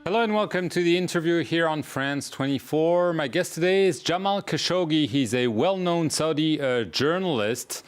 Hello and welcome to the interview here on France 24. My guest today is Jamal Khashoggi. He's a well-known Saudi journalist.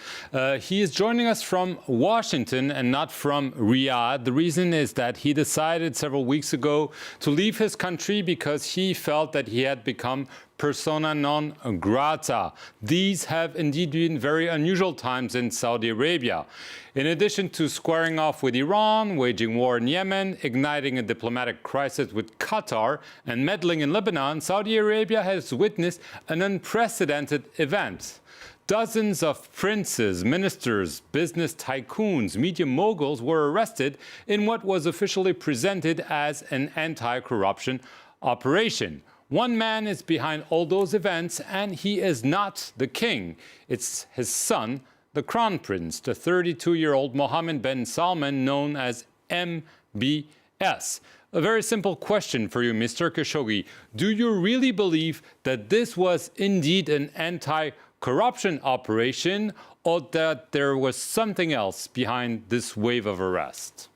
He is joining us from Washington and not from Riyadh. The reason is that he decided several weeks ago to leave his country because he felt that he had become persona non grata. These have indeed been very unusual times in Saudi Arabia. In addition to squaring off with Iran, waging war in Yemen, igniting a diplomatic crisis with Qatar, and meddling in Lebanon, Saudi Arabia has witnessed an unprecedented event. Dozens of princes, ministers, business tycoons, media moguls were arrested in what was officially presented as an anti-corruption operation. One man is behind all those events, and he is not the king. It's his son, the crown prince, the 32-year-old Mohammed bin Salman, known as MBS. A very simple question for you, Mr. Khashoggi. Do you really believe that this was indeed an anti-corruption operation, or that there was something else behind this wave of arrests?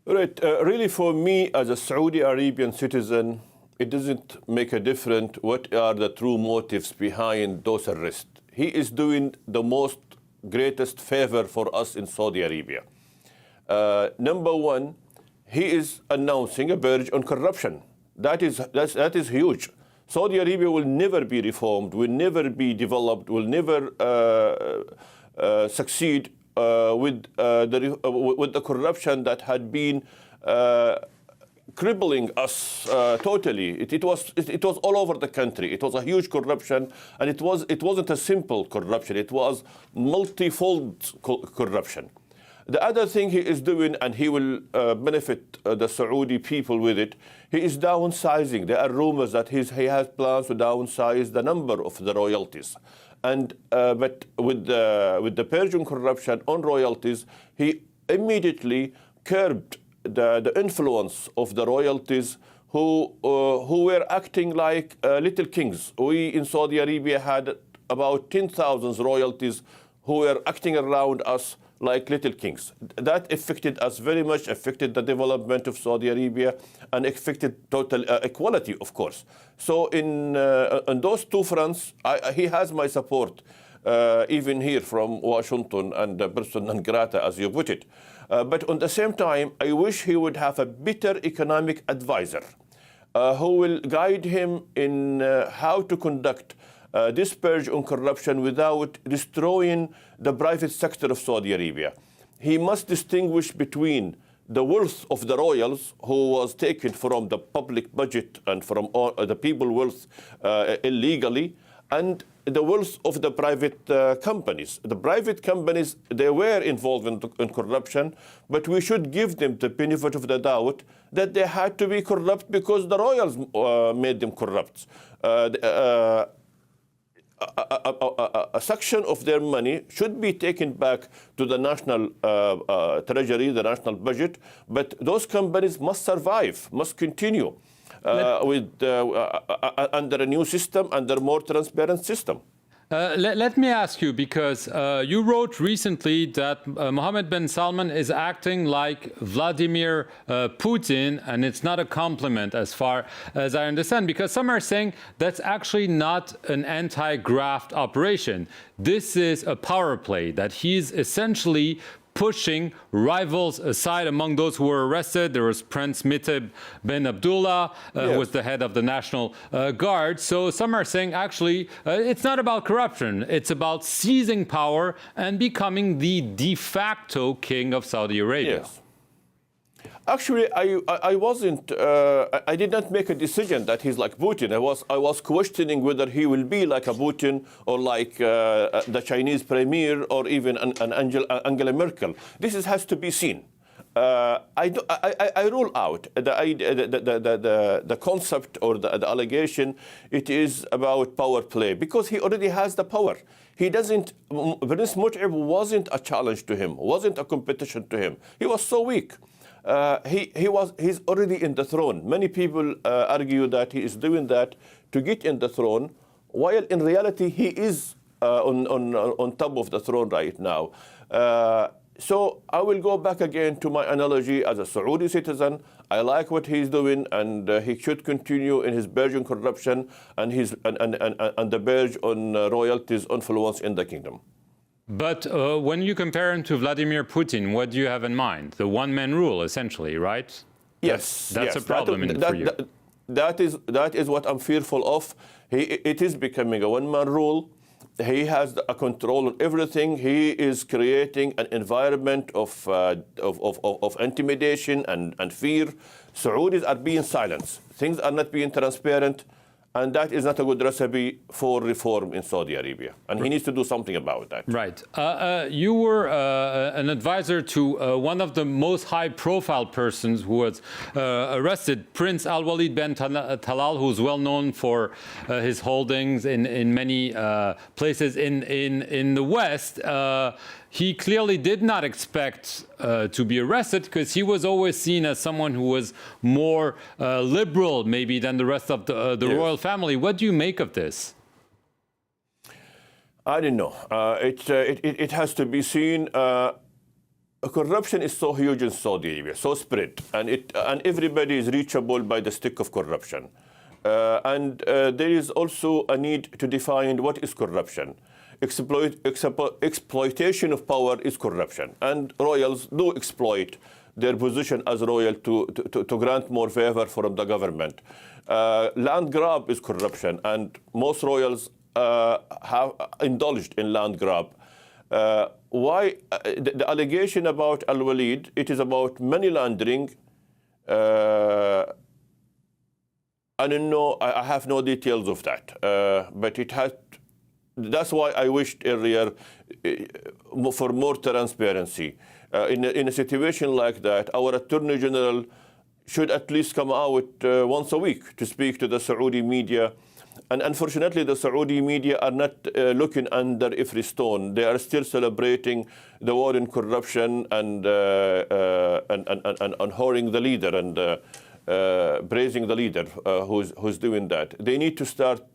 Right. Really, for me, as a Saudi Arabian citizen, it doesn't make a difference what are the true motives behind those arrests. He is doing the most greatest favor for us in Saudi Arabia. Number one, he is announcing a purge on corruption. That is huge. Saudi Arabia will never be reformed, will never be developed, will never succeed with the corruption that had been crippling us totally. It was all over the country. It was a huge corruption, and it wasn't a simple corruption. It was multifold corruption. The other thing he is doing, and he will benefit the Saudi people with it, he is downsizing. There are rumors that he has plans to downsize the number of the royalties. And but with the Persian corruption on royalties, he immediately curbed the influence of the royalties who were acting like little kings. We in Saudi Arabia had about 10,000 royalties who were acting around us like little kings. That affected us very much, affected the development of Saudi Arabia, and affected total equality, of course. So on those two fronts, he has my support, even here from Washington and persona non grata, as you put it. But at the same time, I wish he would have a better economic advisor who will guide him in how to conduct this purge on corruption without destroying the private sector of Saudi Arabia. He must distinguish between the wealth of the royals, who was taken from the public budget and from all the people's wealth illegally, and the wealth of the private companies. The private companies, they were involved in corruption, but we should give them the benefit of the doubt that they had to be corrupt because the royals made them corrupt. A section of their money should be taken back to the national treasury, the national budget, but those companies must survive, must continue under a new system, under a more transparent system. Let me ask you, because you wrote recently that Mohammed bin Salman is acting like Vladimir Putin, and it's not a compliment as far as I understand, because some are saying that's actually not an anti-graft operation. This is a power play, that he's essentially pushing rivals aside. Among those who were arrested, there was Prince Miteb bin Abdullah, who was the head of the National Guard. So some are saying, actually, it's not about corruption. It's about seizing power and becoming the de facto king of Saudi Arabia. Yes. Actually, I wasn't. I did not make a decision that he's like Putin. I was questioning whether he will be like a Putin or like the Chinese premier or even an Angela Merkel. This has to be seen. I rule out the concept or the allegation. It is about power play because he already has the power. He doesn't. Prince Mut'ab wasn't a challenge to him. Wasn't a competition to him. He was so weak. He's already in the throne. Many people argue that he is doing that to get in the throne, while in reality he is on top of the throne right now. So I will go back again to my analogy as a Saudi citizen. I like what he's doing, and he should continue in his purge on corruption and the purge on royalties' influence in the kingdom. But when you compare him to Vladimir Putin, what do you have in mind? The one-man rule, essentially, right? Yes, that's yes. a problem for you. That is what I'm fearful of. It is becoming a one-man rule. He has a control on everything. He is creating an environment of intimidation and fear. Saudis are being silenced. Things are not being transparent. And that is not a good recipe for reform in Saudi Arabia. And he needs to do something about that. Right. You were an advisor to one of the most high-profile persons who was arrested, Prince Al-Walid bin Talal, who's well known for his holdings in many places in the West. He clearly did not expect to be arrested because he was always seen as someone who was more liberal, maybe, than the rest of the Yes. royal family. What do you make of this? I don't know. It has to be seen. Corruption is so huge in Saudi Arabia, so spread, and everybody is reachable by the stick of corruption. There is also a need to define what is corruption. Exploitation of power is corruption, and royals do exploit their position as royal to grant more favor from the government. Land grab is corruption, and most royals have indulged in land grab. The allegation about Al-Walid, it is about money laundering. I don't know, I have no details of that, but it has. That's why I wished earlier for more transparency. In a situation like that, our Attorney General should at least come out once a week to speak to the Saudi media. And unfortunately, the Saudi media are not looking under every stone. They are still celebrating the war in corruption and honoring the leader and praising the leader who's doing that. They need to start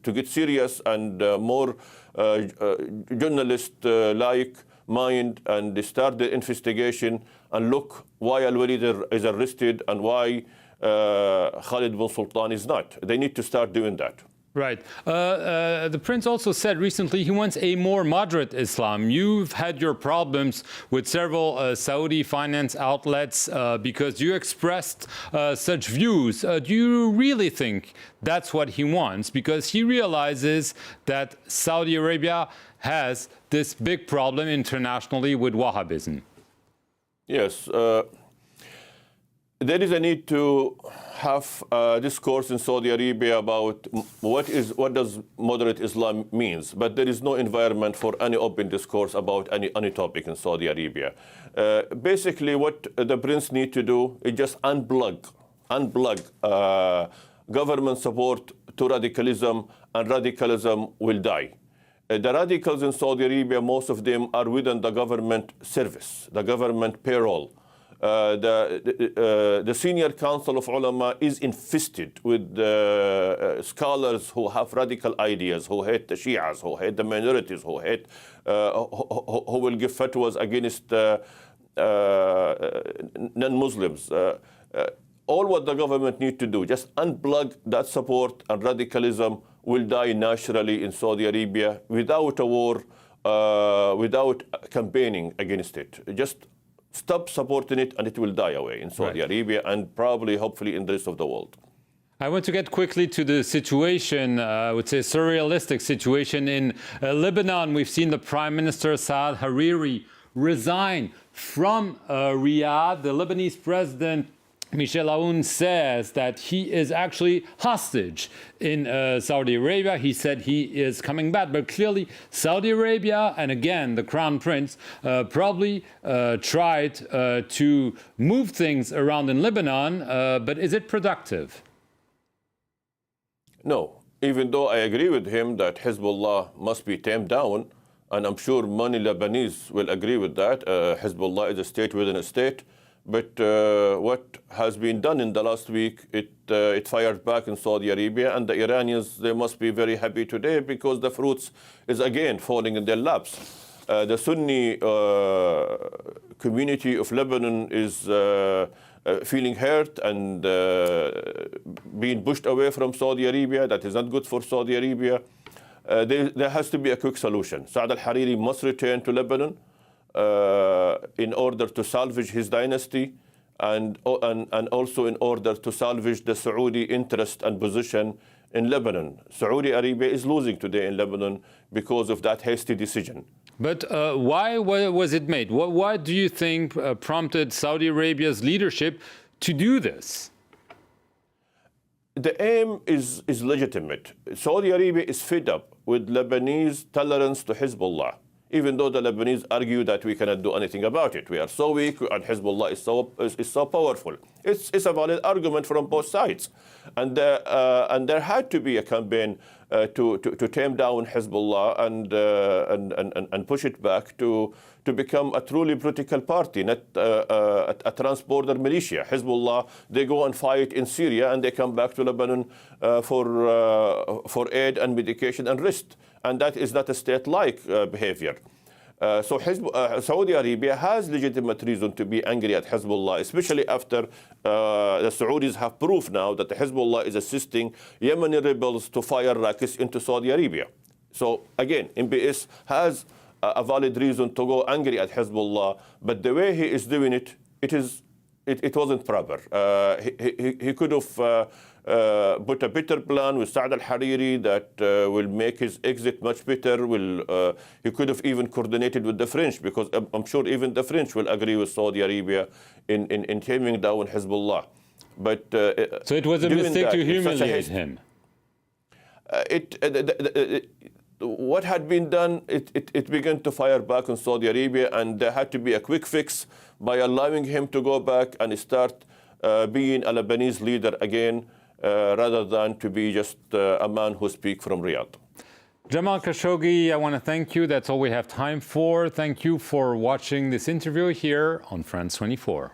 to get serious and more journalist-like mind and start the investigation and look why Al-Walid is arrested and why Khalid bin Sultan is not. They need to start doing that. Right. The prince also said recently he wants a more moderate Islam. You've had your problems with several Saudi finance outlets because you expressed such views. Do you really think that's what he wants? Because he realizes that Saudi Arabia has this big problem internationally with Wahhabism. Yes. There is a need to have a discourse in Saudi Arabia about what does moderate Islam means, but there is no environment for any open discourse about any topic in Saudi Arabia. Basically, what the prince needs to do is just unplug government support to radicalism, and radicalism will die. The radicals in Saudi Arabia, most of them are within the government service, the government payroll. The Senior Council of Ulama is infested with scholars who have radical ideas, who hate the Shias, who hate the minorities, who will give fatwas against non-Muslims. All what the government needs to do, just unplug that support, and radicalism will die naturally in Saudi Arabia without a war, without campaigning against it. Just stop supporting it, and it will die away in Saudi Arabia and probably, hopefully, in the rest of the world. I want to get quickly to the situation, I would say surrealistic situation in Lebanon. We've seen the Prime Minister Saad Hariri resign from Riyadh. The Lebanese President Michel Aoun says that he is actually hostage in Saudi Arabia. He said he is coming back, but clearly Saudi Arabia, and again the Crown Prince, probably tried to move things around in Lebanon, but is it productive? No, even though I agree with him that Hezbollah must be tamed down, and I'm sure many Lebanese will agree with that. Hezbollah is a state within a state. But what has been done in the last week, it fired back in Saudi Arabia, and the Iranians, they must be very happy today because the fruits is again falling in their laps. The Sunni community of Lebanon is feeling hurt and being pushed away from Saudi Arabia. That is not good for Saudi Arabia. There has to be a quick solution. Saad al-Hariri must return to Lebanon in order to salvage his dynasty and also in order to salvage the Saudi interest and position in Lebanon. Saudi Arabia is losing today in Lebanon because of that hasty decision. But why was it made? What do you think prompted Saudi Arabia's leadership to do this? The aim is legitimate. Saudi Arabia is fed up with Lebanese tolerance to Hezbollah, even though the Lebanese argue that we cannot do anything about it. We are so weak and Hezbollah is so powerful. It's a valid argument from both sides. And there had to be a campaign to tame down Hezbollah and push it back to become a truly political party, not a transborder militia. Hezbollah, they go and fight in Syria and they come back to Lebanon for aid and medication and rest. And that is not a state-like behavior. So Saudi Arabia has legitimate reason to be angry at Hezbollah, especially after the Saudis have proof now that the Hezbollah is assisting Yemeni rebels to fire rockets into Saudi Arabia. So again, MBS has a valid reason to go angry at Hezbollah, but the way he is doing it, it wasn't proper. He could have put a better plan with Saad al-Hariri that will make his exit much better. He could have even coordinated with the French, because I'm sure even the French will agree with Saudi Arabia in taming down Hezbollah. But so it was a mistake to humiliate him. What had been done, it began to fire back on Saudi Arabia, and there had to be a quick fix by allowing him to go back and start being a Lebanese leader again, rather than to be just a man who speaks from Riyadh. Jamal Khashoggi, I want to thank you. That's all we have time for. Thank you for watching this interview here on France 24.